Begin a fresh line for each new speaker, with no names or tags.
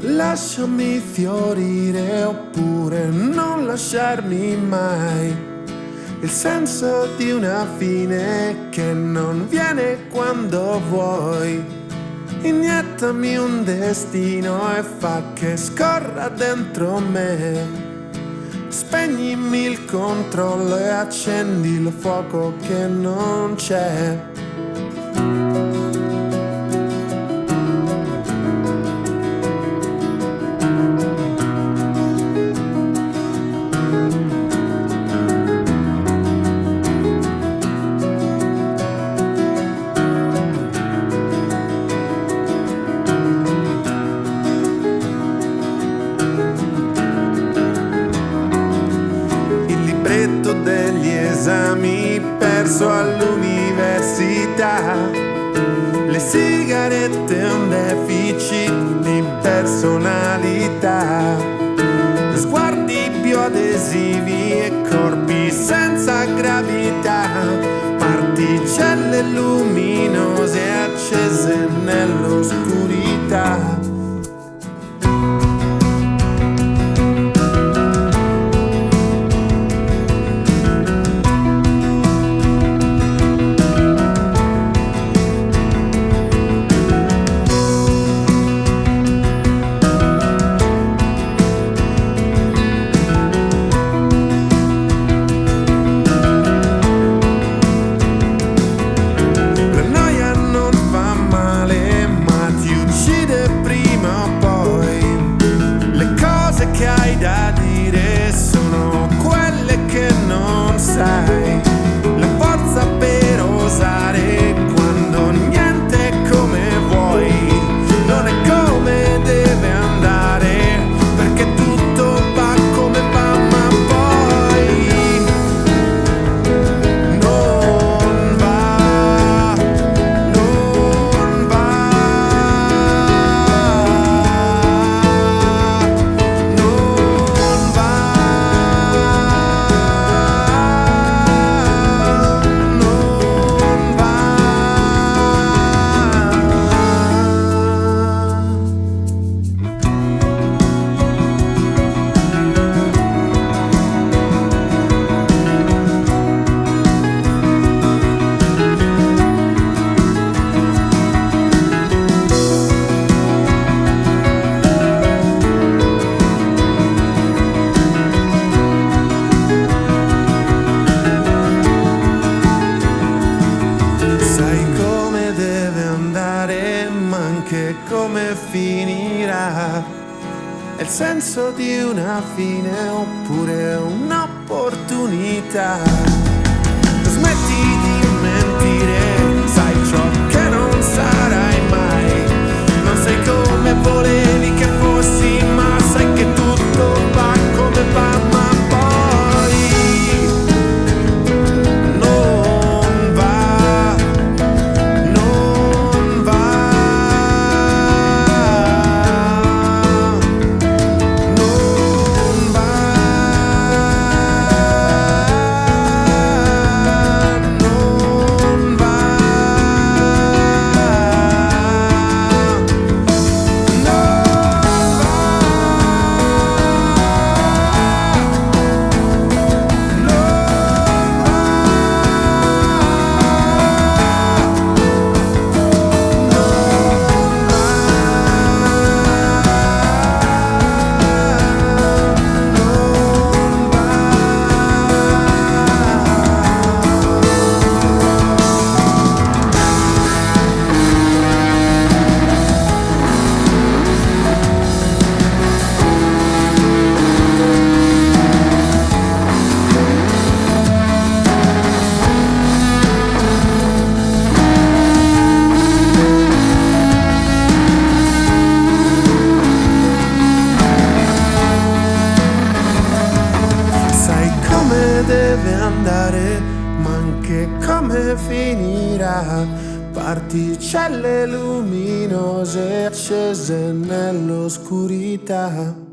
Lasciami fiorire oppure non lasciarmi mai. Il senso di una fine che non viene quando vuoi. Iniettami un destino e fa che scorra dentro me. Spegnimi il controllo e accendi il fuoco che non c'è. Degli esami perso all'università, le sigarette un deficit di personalità, sguardi bioadesivi e corpi senza gravità, particelle luminose accese nell'oscurità. Da dire sono quelle che non sai, la forza per osare quando niente è come vuoi, non è come deve andare, perché tutto va come va, ma poi non va, non va. Che come finirà, è il senso di una fine oppure un'opportunità. Smetti di mentire, sai ciò che non sarai mai, non sei come volevi che fossi, ma sai che tutto va come va, ma deve andare, ma anche come finirà. Particelle luminose accese nell'oscurità.